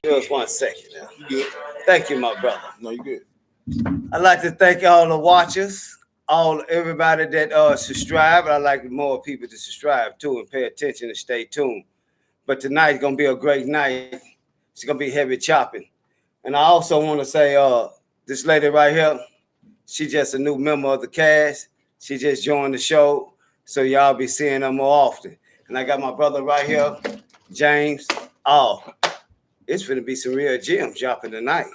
Just 1 second now. You good? Thank you, my brother. No, you good. I'd like to thank all the watchers, all everybody that subscribe. I'd like more people to subscribe too and pay attention and stay tuned. But tonight's gonna be a great night. It's gonna be heavy chopping. And I also want to say, this lady right here, she just a new member of the cast. She just joined the show, so y'all be seeing her more often. And I got my brother right here, James. Oh, it's gonna be some real gems dropping tonight.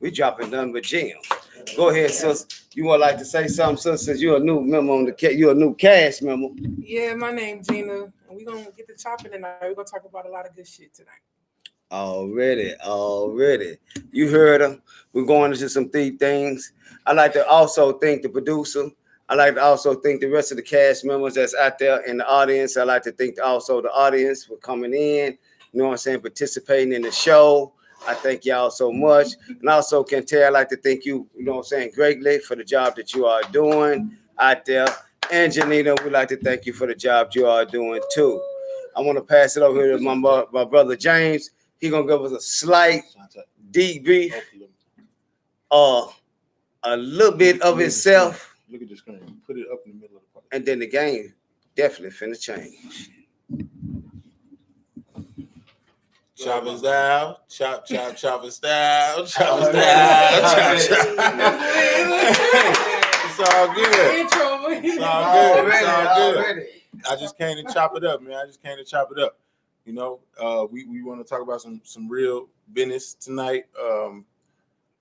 We dropping nothing but gems. Go ahead, sis. You would like to say something, sis, since you're a new member on the you're a new cast member. Yeah, my name Gina, and we're gonna get the chopping tonight. We're gonna talk about a lot of good shit tonight. Already. You heard her. We're going into some deep things. I like to also thank the producer. I like to also thank the rest of the cast members that's out there in the audience. I like to thank also the audience for coming in, you know what I'm saying, participating in the show. I thank y'all so much. And also, Kentai, I'd like to thank you, you know what I'm saying, greatly for the job that you are doing out there. And Janita, we'd like to thank you for the job you are doing too. I want to pass it over here to my brother James. He's going to give us a slight debrief, a little bit of himself. Look at the screen. Put it up in the middle of the part. And then the game definitely finna change. Chopping style, chop style, chop style. It's all good. It's all good. I just came to chop it up, man. You know, we want to talk about some real business tonight.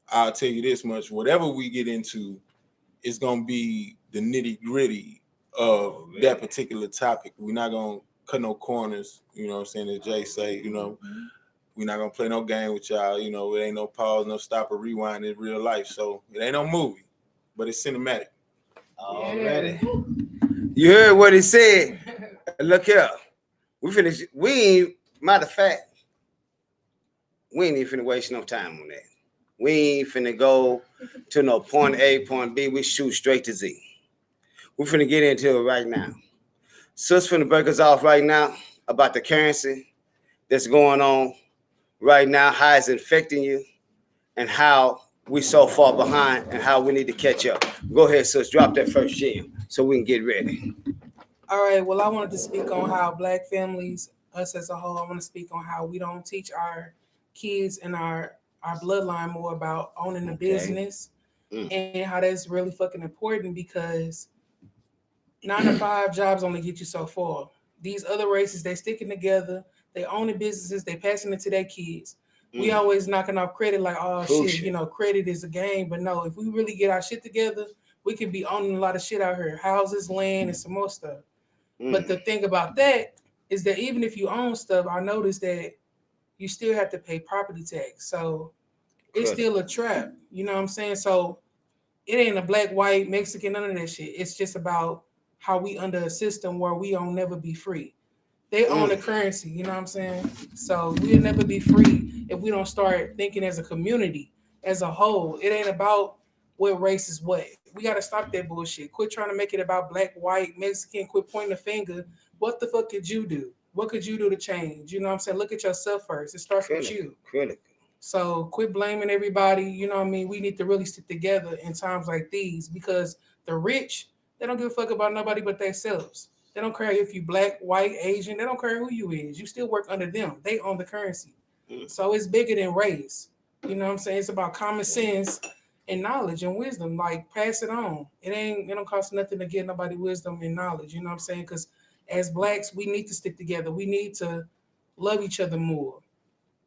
I'll tell you this much: whatever we get into, it's gonna be the nitty gritty of that particular topic. We're not gonna cut no corners. You know what I'm saying? As Jay say, you know, we're not gonna play no game with y'all. You know, it ain't no pause, no stop or rewind in real life. So it ain't no movie, but it's cinematic. Already. You heard what he said. Look here. We finished. Matter of fact, we ain't even finna waste no time on that. We ain't finna go to no point A, point B. We shoot straight to Z. We finna get into it right now. Sis finna break us off right now about the currency that's going on right now, how it's infecting you, and how we so far behind and how we need to catch up. Go ahead, sis, drop that first gem so we can get ready. All right, well, I wanted to speak on how Black families, us as a whole, I want to speak on how we don't teach our kids and our bloodline more about owning a business and how that's really fucking important because 9-to-5 jobs only get you so far. These other races, they sticking together, they owning businesses, they passing it to their kids. We always knocking off credit like, oh shit, you know, credit is a game. But no, if we really get our shit together, we could be owning a lot of shit out here, houses, land, and some more stuff. But the thing about that is that even if you own stuff, I noticed that you still have to pay property tax. So it's still a trap. You know what I'm saying? So it ain't a black, white, Mexican, none of that shit. It's just about how we under a system where we don't never be free. They own the currency, you know what I'm saying? So we'll never be free if we don't start thinking as a community, as a whole. It ain't about what race is what. We got to stop that bullshit. Quit trying to make it about black, white, Mexican. Quit pointing the finger. What the fuck could you do? What could you do to change? You know what I'm saying? Look at yourself first. It starts with you. Critical. So quit blaming everybody. You know what I mean? We need to really stick together in times like these because the rich, they don't give a fuck about nobody but themselves. They don't care if you black, white, Asian. They don't care who you is. You still work under them. They own the currency. So it's bigger than race. You know what I'm saying? It's about common sense and knowledge and wisdom. Like, pass it on. It don't cost nothing to give nobody wisdom and knowledge. You know what I'm saying? Because as blacks, we need to stick together. We need to love each other more.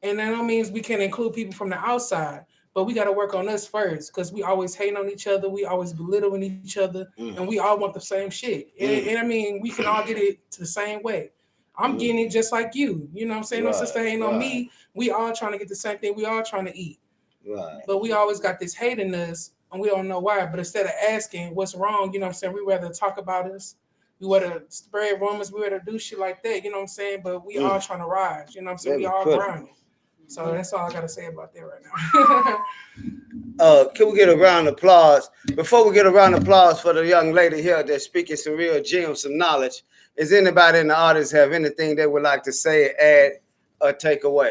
And that don't mean we can include people from the outside, but we got to work on us first because we always hate on each other. We always belittling each other, and we all want the same shit. And I mean, we can all get it the same way. I'm getting it just like you. You know what I'm saying? No sister hating on me. We all trying to get the same thing. We all trying to eat. Right. But we always got this hate in us, and we don't know why. But instead of asking what's wrong, you know what I'm saying, we rather talk about us. We rather spread rumors. We rather do shit like that. You know what I'm saying? But we all trying to rise. You know what I'm saying? We all grinding. So that's all I got to say about that right now. Can we get a round of applause? Before we get a round of applause for the young lady here that's speaking some real gems, some knowledge, Is anybody in the audience have anything they would like to say, add, or take away?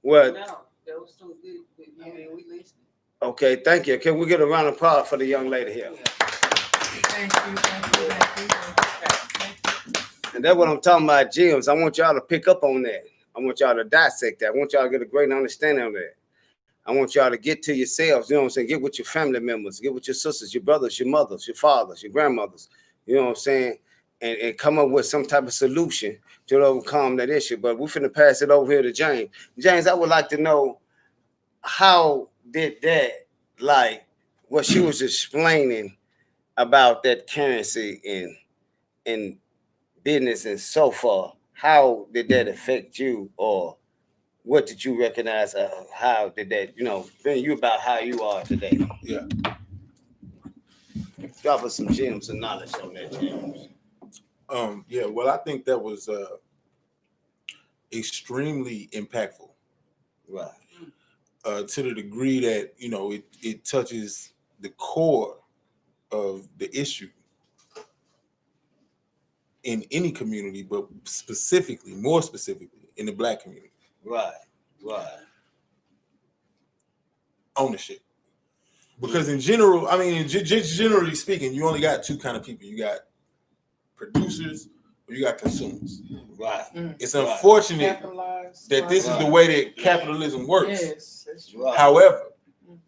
Well, No, that was so good. I mean, we listened. okay, thank you. Can we get a round of applause for the young lady here? Thank you. And that's what I'm talking about, James. I want y'all to pick up on that. I want y'all to dissect that. I want y'all to get a great understanding of that. I want y'all to get to yourselves, you know what I'm saying? Get with your family members, get with your sisters, your brothers, your mothers, your fathers, your grandmothers, you know what I'm saying? And come up with some type of solution to overcome that issue. But we're finna pass it over here to James. James, I would like to know, how did that, like, what she was explaining about that currency in business and so forth, how did that affect you, or what did you recognize? How did that, bring you about how you are today? Yeah. Drop us some gems of knowledge on that, James. Yeah, well, I think that was extremely impactful. Right. To the degree that, it touches the core of the issue in any community, but more specifically in the Black community. Right. Ownership. Because in general, I mean, just generally speaking, you only got two kind of people. You got producers or you got consumers. Right. It's unfortunate that this is the way that capitalism works. Yes, that's true. Right. However,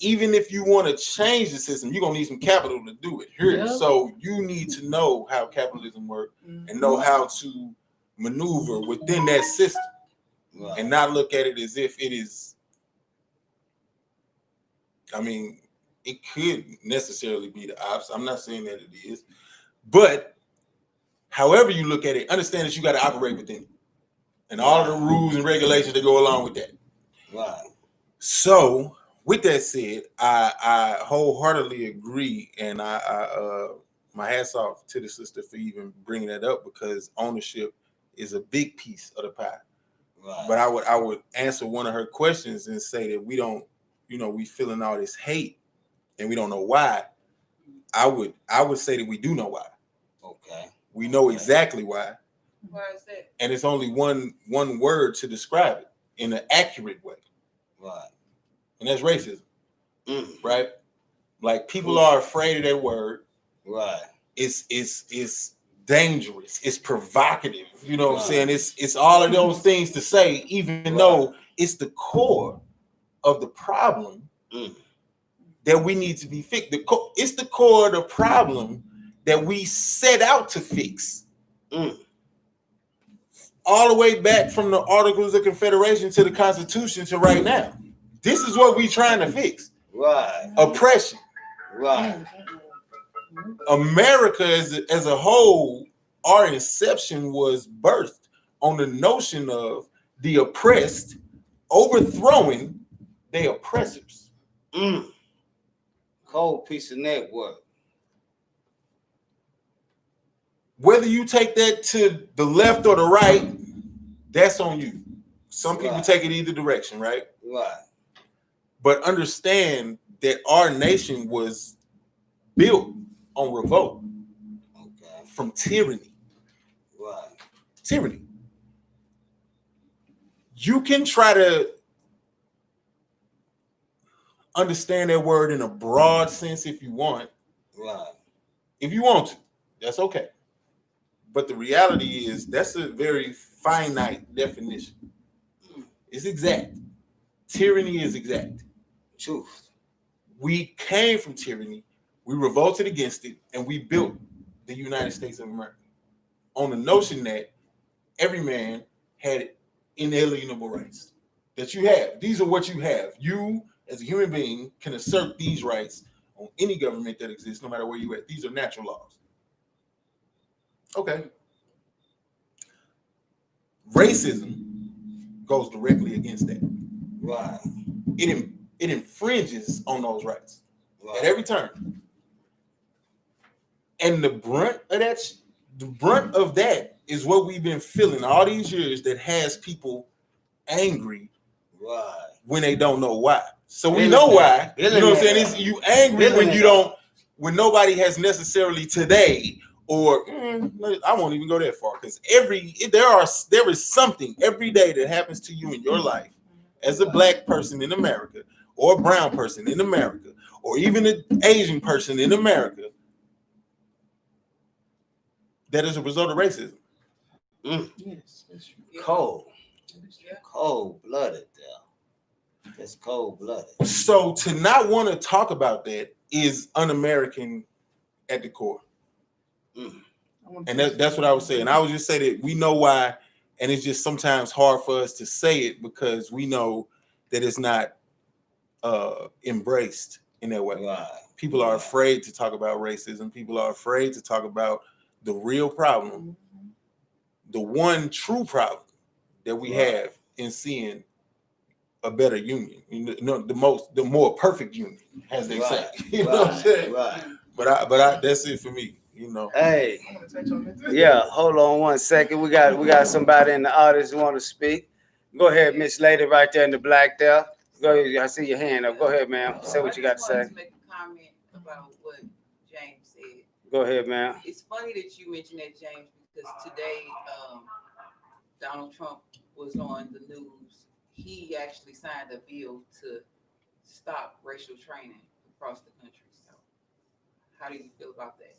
even if you want to change the system, you're going to need some capital to do it here. Yep. So you need to know how capitalism works and know how to maneuver within that system. Right. And not look at it as if it is, I mean, it could necessarily be the opposite. I'm not saying that it is, but however you look at it, understand that you got to operate within it and all of the rules and regulations that go along with that. Right. So with that said, I wholeheartedly agree, and I my hats off to the sister for even bringing that up, because ownership is a big piece of the pie. Right. But I would answer one of her questions and say that we don't, we feeling all this hate and we don't know why. I would say that we do know why. Okay. We know exactly why. Why is that? And it's only one word to describe it in an accurate way. Right. And that's racism. Mm. Right? Like, people are afraid of that word. Right. It's dangerous. It's provocative. You know what I'm Right. saying? It's all of those things to say, even though it's the core of the problem that we need to be fixed. It's the core of the problem that we set out to fix. All the way back from the Articles of Confederation to the Constitution to right now. This is what we trying to fix. Right. Oppression. Right. America as a whole, our inception was birthed on the notion of the oppressed overthrowing their oppressors. Cold piece of network. Whether you take that to the left or the right, that's on you. Some people take it either direction, right? Right. But understand that our nation was built on revolt from tyranny. Right. Tyranny. You can try to understand that word in a broad sense if you want. Right. If you want to, that's okay. But the reality is that's a very finite definition. It's exact. Tyranny is exact. Truth. We came from tyranny, we revolted against it, and we built the United States of America on the notion that every man had inalienable rights. That you have. These are what you have. You, as a human being, can assert these rights on any government that exists, no matter where you at. These are natural laws. Okay. Racism goes directly against that. Right. It infringes on those rights Right. at every turn. And the brunt of that is what we've been feeling all these years, that has people angry Right. when they don't know why. So we know why. You know what I'm saying? It's you angry when you don't, when nobody has necessarily today or I won't even go that far, because there is something every day that happens to you in your life as a black person in America, or a brown person in America, or even an Asian person in America, that is a result of racism. Yes, that's true. Cold. Yeah. Cold-blooded there. It's cold-blooded. So to not want to talk about that is un-American at the core. And that's what I was saying. I would just say that we know why, and it's just sometimes hard for us to say it because we know that it's not embraced in that way. Right. People are afraid to talk about racism. People are afraid to talk about the real problem, the one true problem that we have in seeing a better union. You know, the more perfect union, as they say. You know what I'm saying? Right. But I that's it for me. You know. Hey, I want to touch on that. yeah, hold on 1 second. We got somebody in the audience who want to speak. Go ahead, Miss Lady, right there in the black there. Go ahead. I see your hand up. Go ahead, ma'am. Say what you got to I just say. wanted to make a comment about what James said. Go ahead, ma'am. It's funny that you mentioned that, James, because today Donald Trump was on the news. He actually signed a bill to stop racial training across the country. So, how do you feel about that?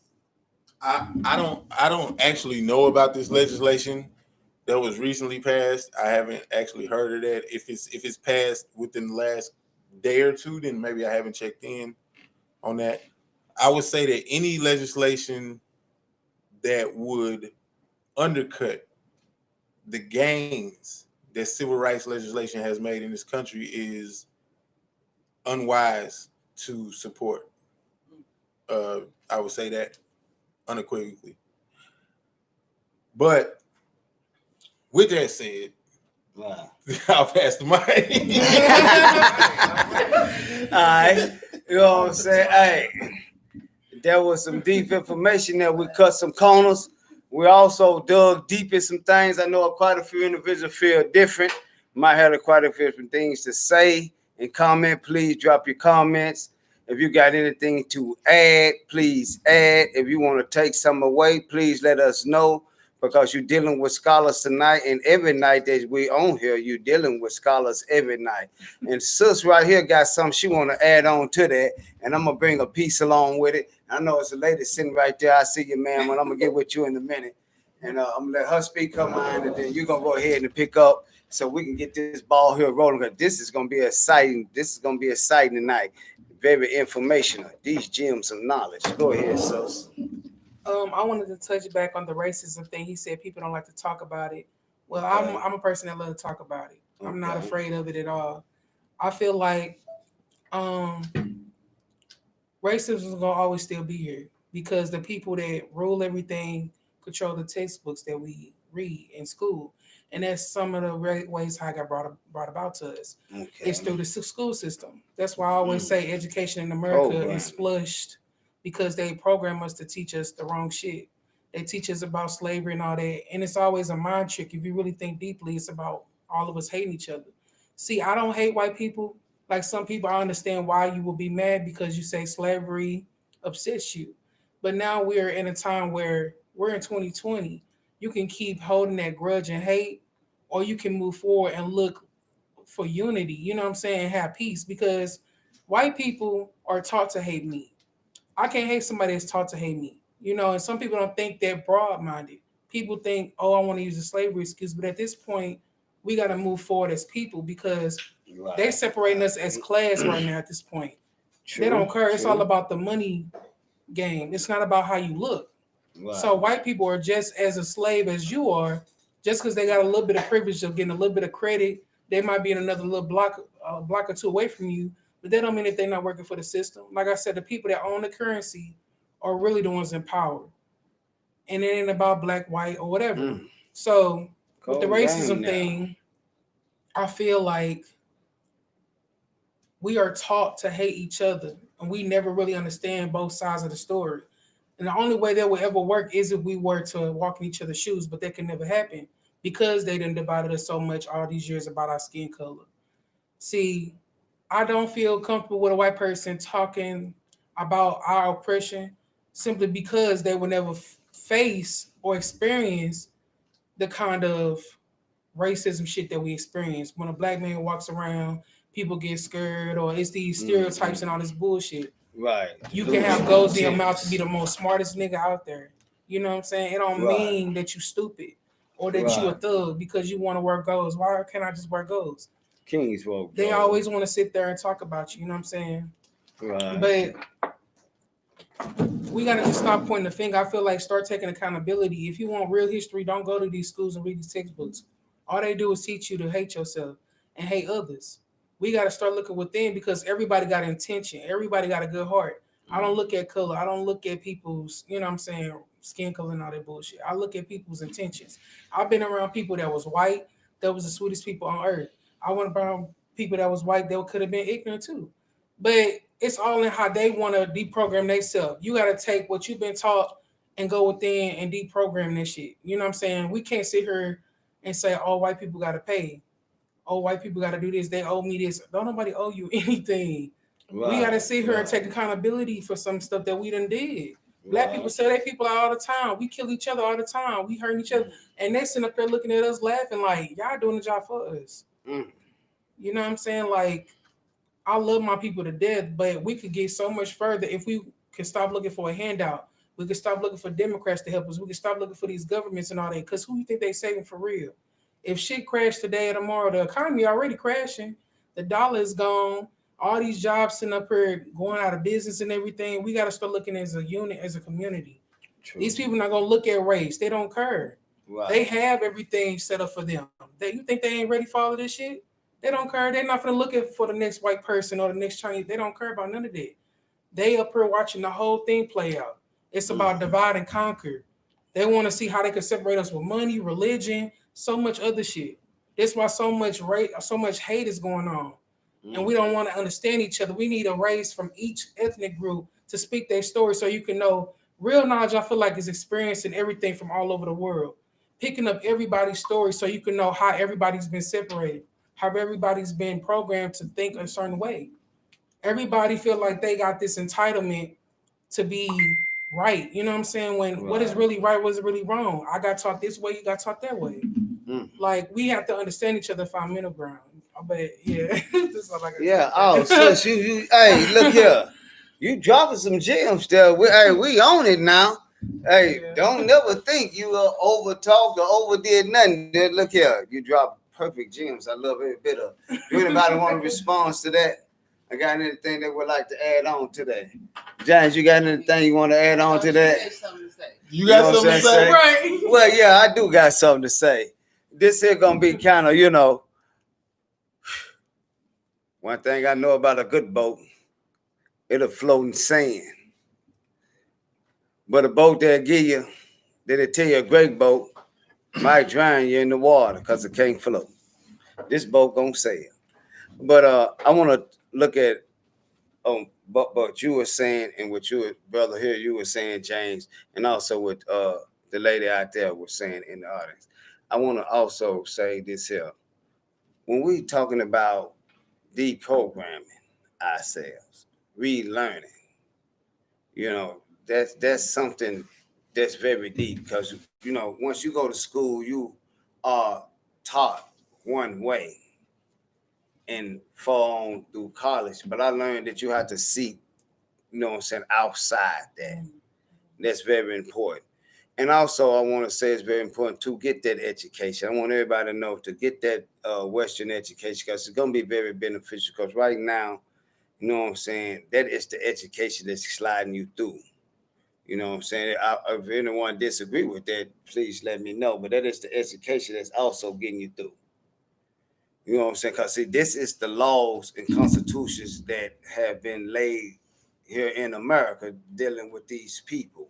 I don't actually know about this legislation that was recently passed. I haven't actually heard of that. If it's passed within the last day or two, then maybe I haven't checked in on that. I would say that any legislation that would undercut the gains that civil rights legislation has made in this country is unwise to support. I would say that unequivocally. But with that said, Wow. I'll pass the mic. All right. You know what I'm saying? Hey, there was some deep information there. We cut some corners. We also dug deep in some things. I know quite a few individuals feel different. Might have quite a few different things to say and comment. Please drop your comments. If you got anything to add, please add. If you want to take some away, please let us know, because you're dealing with scholars tonight, and every night that we on here, you're dealing with scholars every night. And sis right here got something she want to add on to that, and I'm gonna bring a piece along with it. I know it's a lady sitting right there. I see you, ma'am, and I'm gonna get with you in a minute, and I'm gonna let her speak her mind, and then you're gonna go ahead and pick up so we can get this ball here rolling. Because this is gonna be exciting. This is gonna be exciting tonight. Very informational. These gems of knowledge. Go ahead, sis. I wanted to touch back on the racism thing. He said people don't like to talk about it. Well, Okay. I'm a person that love to talk about it. I'm not Okay. afraid of it at all. I feel like racism is gonna always still be here because the people that rule everything control the textbooks that we read in school, and that's some of the ways how it got brought about to us. Okay. It's through the school system. That's why I always say education in America is flushed, because they program us to teach us the wrong shit. They teach us about slavery and all that. And it's always a mind trick. If you really think deeply, it's about all of us hating each other. See, I don't hate white people. Like some people, I understand why you will be mad because you say slavery upsets you. But now we're in a time where we're in 2020. You can keep holding that grudge and hate, or you can move forward and look for unity. You know what I'm saying? Have peace, because white people are taught to hate me. I can't hate somebody that's taught to hate me. You know, and some people don't think they're broad-minded. People think, oh, I want to use the slavery excuse, but at this point, we got to move forward as people, because they're separating us as class right now at this point. True, they don't care. It's true. all about the money game. It's not about how you look. Right. So white people are just as a slave as you are. Just because they got a little bit of privilege of getting a little bit of credit, they might be in another little block or two away from you. But that don't mean that they're not working for the system. Like I said, the people that own the currency are really the ones in power. And it ain't about black, white, or whatever. So with the racism thing, I feel like we are taught to hate each other, and we never really understand both sides of the story. And the only way that will ever work is if we were to walk in each other's shoes, but that can never happen because they done divided us so much all these years about our skin color. See, I don't feel comfortable with a white person talking about our oppression simply because they were never face or experience the kind of racism shit that we experience. When a black man walks around, people get scared, or it's these stereotypes and all this bullshit. Right. You can have goals in your mouth to be the most smartest nigga out there. You know what I'm saying? It don't mean that you stupid or that you a thug because you want to wear goals. Why can't I just wear goals? Kings will. They always want to sit there and talk about you. You know what I'm saying? Right. But we gotta just stop pointing the finger. I feel like start taking accountability. If you want real history, don't go to these schools and read these textbooks. All they do is teach you to hate yourself and hate others. We gotta start looking within because everybody got intention. Everybody got a good heart. I don't look at color. I don't look at people's, you know what I'm saying, skin color and all that bullshit. I look at people's intentions. I've been around people that was white, that was the sweetest people on earth. I went around people that was white that could have been ignorant too. But it's all in how they want to deprogram themselves. You got to take what you've been taught and go within and deprogram this shit. You know what I'm saying? We can't sit here and say, oh, white people got to pay. Oh, white people got to do this. They owe me this. Don't nobody owe you anything. Right. We got to sit here and take accountability for some stuff that we done did. Black people say they people out all the time. We kill each other all the time. We hurt each other. And they sitting up there looking at us laughing like, y'all doing the job for us. You know what I'm saying? Like, I love my people to death, but we could get so much further if we could stop looking for a handout. We could stop looking for Democrats to help us. We could stop looking for these governments and all that. Because who you think they saving for real? If shit crashed today or tomorrow, the economy already crashing. The dollar is gone. All these jobs sitting up here going out of business and everything. We got to start looking as a unit, as a community. True. These people not going to look at race. They don't care. Right. They have everything set up for them. You think they ain't ready for all of this shit? They don't care. They're not going to look at for the next white person or the next Chinese. They don't care about none of that. They up here watching the whole thing play out. It's about divide and conquer. They want to see how they can separate us with money, religion, so much other shit. That's why so much hate is going on. And we don't want to understand each other. We need a race from each ethnic group to speak their story so you can know real knowledge. I feel like is experiencing everything from all over the world. Picking up everybody's story so you can know how everybody's been separated. How everybody's been programmed to think a certain way. Everybody feel like they got this entitlement to be right. You know what I'm saying? When what is really right, what is really wrong? I got taught this way, you got taught that way. Like we have to understand each other, find middle ground. But yeah, this is like sis, you hey, look here. You dropping some gems there. We own it now. Hey, don't never think you over talked or overdid nothing. Look here, you dropped perfect gems. I love every bit of it. Do anybody want to respond to that? I got anything they would like to add on to that? James, you got anything you want to add on to that? You got something to say? Right. Well, yeah, I do got something to say. This here gonna be kind of, one thing I know about a good boat, it'll float in sand. But a boat that'll give you, that'll tell you a great boat, might drown you in the water because it can't float. This boat gonna sail. But I want to look at what you were saying and what your brother here you were saying, James, and also what the lady out there was saying in the audience. I want to also say this here. When we talking about deprogramming ourselves, relearning, that's something that's very deep because, once you go to school, you are taught one way and fall on through college. But I learned that you have to seek, outside that. That's very important. And also, I want to say it's very important to get that education. I want everybody to know to get that Western education because it's going to be very beneficial because right now, that is the education that's sliding you through. You know what I'm saying? If anyone disagree with that, please let me know. But that is the education that's also getting you through. You know what I'm saying? Because, see, this is the laws and constitutions that have been laid here in America dealing with these people.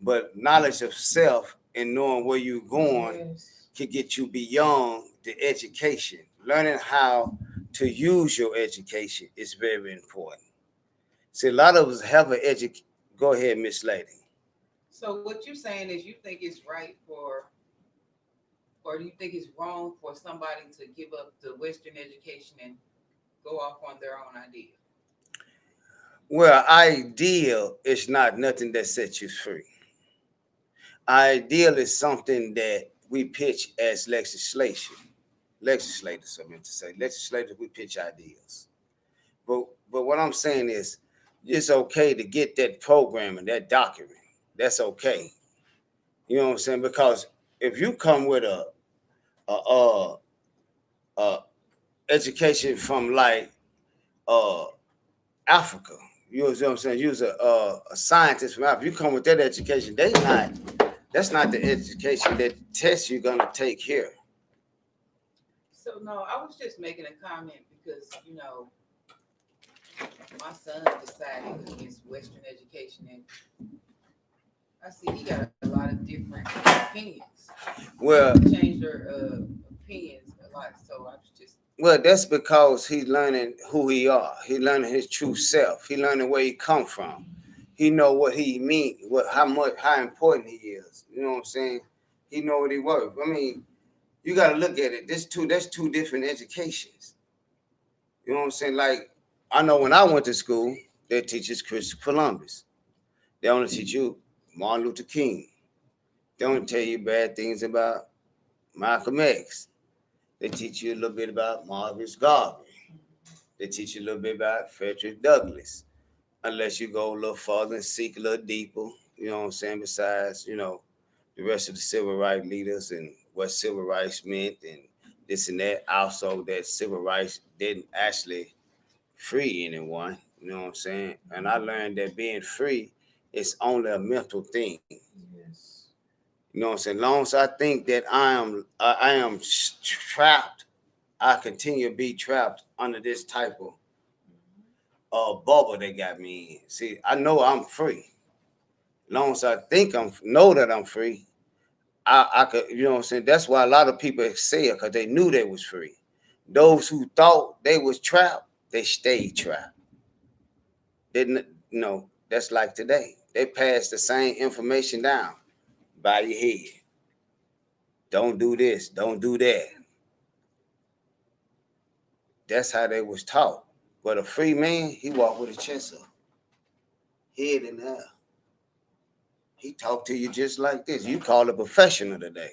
But knowledge of self and knowing where you're going can get you beyond the education. Learning how to use your education is very important. See, a lot of us have an education. Go ahead, Miss Lady. So what you're saying is you think it's right or do you think it's wrong for somebody to give up the Western education and go off on their own idea? Well, ideal is not nothing that sets you free. Ideal is something that we pitch as legislation. Legislators, I meant to say. Legislators, we pitch ideas. But what I'm saying is, it's okay to get that programming, that document. That's okay. You know what I'm saying? Because if you come with a education from like uh Africa, you know what I'm saying? You're a scientist from Africa. You come with that education, that's not the education that test you're gonna take here. So no, I was just making a comment because, you know, my son decided against Western education, and I see he got a lot of different opinions. Well, They change their opinions a lot. So I was just Well, that's because he's learning who he are. He learning his true self. He learning where he come from. He know what he mean, how important he is. You know what I'm saying? He know what he worth. I mean, you got to look at it. That's two different educations. You know what I'm saying? Like, I know when I went to school, they teach us Christopher Columbus. They only teach you Martin Luther King. They don't tell you bad things about Malcolm X. They teach you a little bit about Marcus Garvey. They teach you a little bit about Frederick Douglass, unless you go a little further and seek a little deeper, you know what I'm saying, besides, the rest of the civil rights leaders and what civil rights meant and this and that. Also, that civil rights didn't actually free anyone, you know what I'm saying? And I learned that being free is only a mental thing. Yes. You know what I'm saying? As long as I think that I am trapped, I continue to be trapped under this type of bubble they got me in. See, I know I'm free. As long as I think know that I'm free, I could, you know what I'm saying? That's why a lot of people say it, because they knew they was free. Those who thought they was trapped, they stayed trapped. Didn't that's like today. They pass the same information down by your head. Don't do this, don't do that. That's how they was taught. But a free man, he walked with his chest up, head in the air. He talked to you just like this. You call a professional today.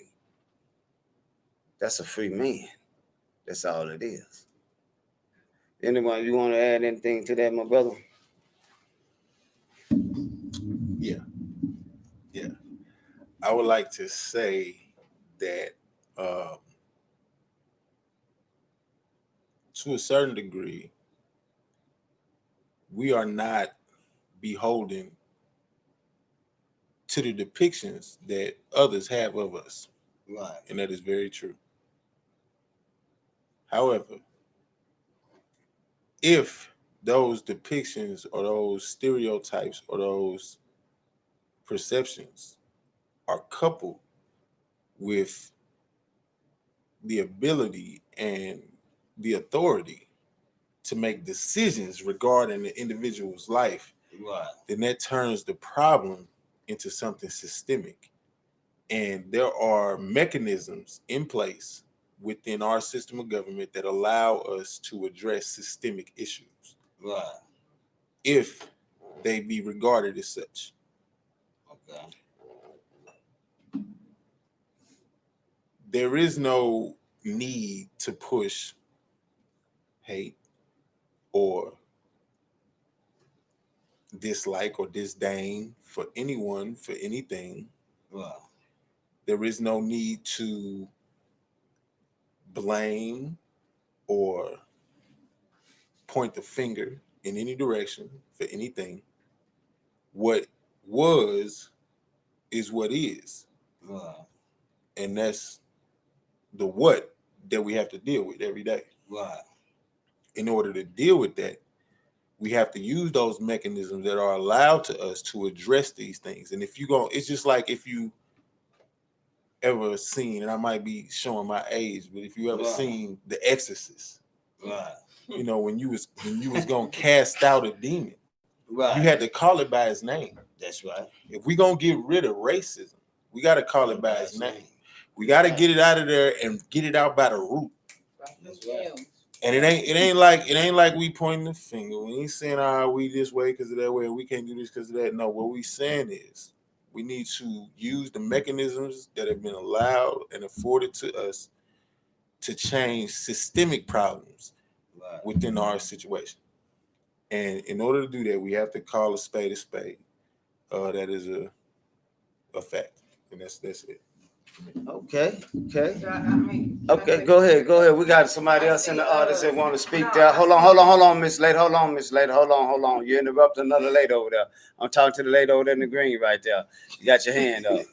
That's a free man. That's all it is. Anyone, you want to add anything to that, my brother? Yeah. I would like to say that to a certain degree, we are not beholden to the depictions that others have of us. Right. And that is very true. However, if those depictions or those stereotypes or those perceptions are coupled with the ability and the authority to make decisions regarding the individual's life, Right. then that turns the problem into something systemic. And there are mechanisms in place within our system of government that allow us to address systemic issues, Right. if they be regarded as such. Okay. There is no need to push hate or dislike or disdain for anyone, for anything. Right. There is no need to blame or point the finger in any direction for anything. What was is what is. Right. And that's the what that we have to deal with every day. Right. In order to deal with that, we have to use those mechanisms that are allowed to us to address these things. And if you go, it's just like if you ever seen, and I might be showing my age, but if you ever Right. seen The Exorcist, Right. when you was gonna cast out a demon, Right. you had to call it by his name. That's right. If we gonna get rid of racism, we got to call it by his name. We got to get it out of there and get it out by the root. That's right. And it ain't like we pointing the finger. We ain't saying we this way because of that way, we can't do this because of that. No, what we saying is We need to use the mechanisms that have been allowed and afforded to us to change systemic problems within our situation. And in order to do that, we have to call a spade a spade. That is a fact, and that's it. Okay. So, I mean, Okay, go ahead. We got somebody else in the audience that want to speak there. Hold on, Miss Lady. Hold on. You interrupt another lady over there. I'm talking to the lady over there in the green right there. You got your hand up.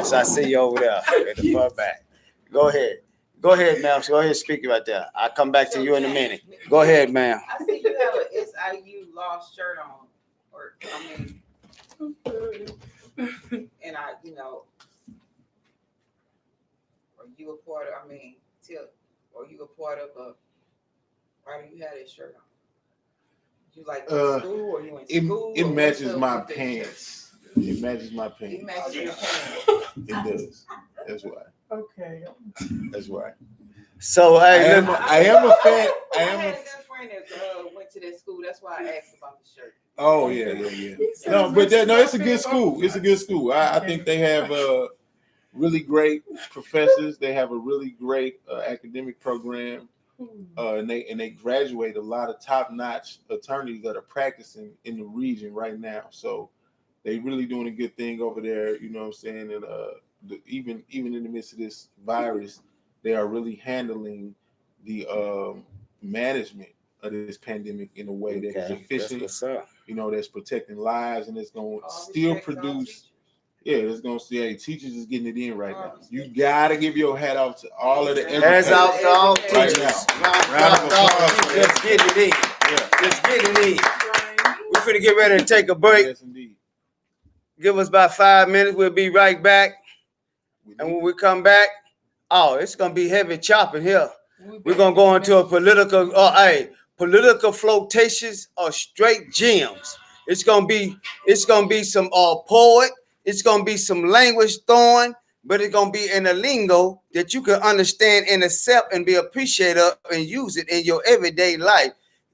So I see you over there at the far back. Go ahead, ma'am. Go ahead, speak right there. I'll come back to you in a minute. Go ahead, ma'am. I see you have a SIU lost shirt on, or I mean, and are you a part of? Are you a part of a? Why do you have this shirt on? You like school, or you in school? It matches my pants. It matches my pants. It matches your pants. It does. That's why. Okay. That's why. So I hey, am a fan. I had a good friend that went to that school. That's why I asked about the shirt. Oh yeah. No, but it's a good school. It's a good school. I think they have really great professors. They have a really great academic program, and they graduate a lot of top-notch attorneys that are practicing in the region right now. So they really doing a good thing over there. You know what I'm saying? And even in the midst of this virus, they are really handling the management of this pandemic in a way that is efficient. That's what's up. You know, that's protecting lives, and it's going to still produce. Yeah, it's going to say, hey, teachers is getting it in right now. You got to give your hat off to all of the Hands out to all teachers. Round of applause. Just get it in. Yeah. Just get it in. We're finna get ready to take a break. Yes, indeed. Give us about 5 minutes. We'll be right back. And when we come back, it's gonna be heavy chopping here. We're gonna go into a political flotations or straight gems. It's gonna be some poet. It's gonna be some language throwing, but it's gonna be in a lingo that you can understand and accept and be appreciative of and use it in your everyday life.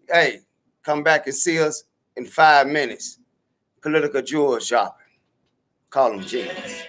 Hey, come back and see us in 5 minutes. Political jewel shopping. Call them gems.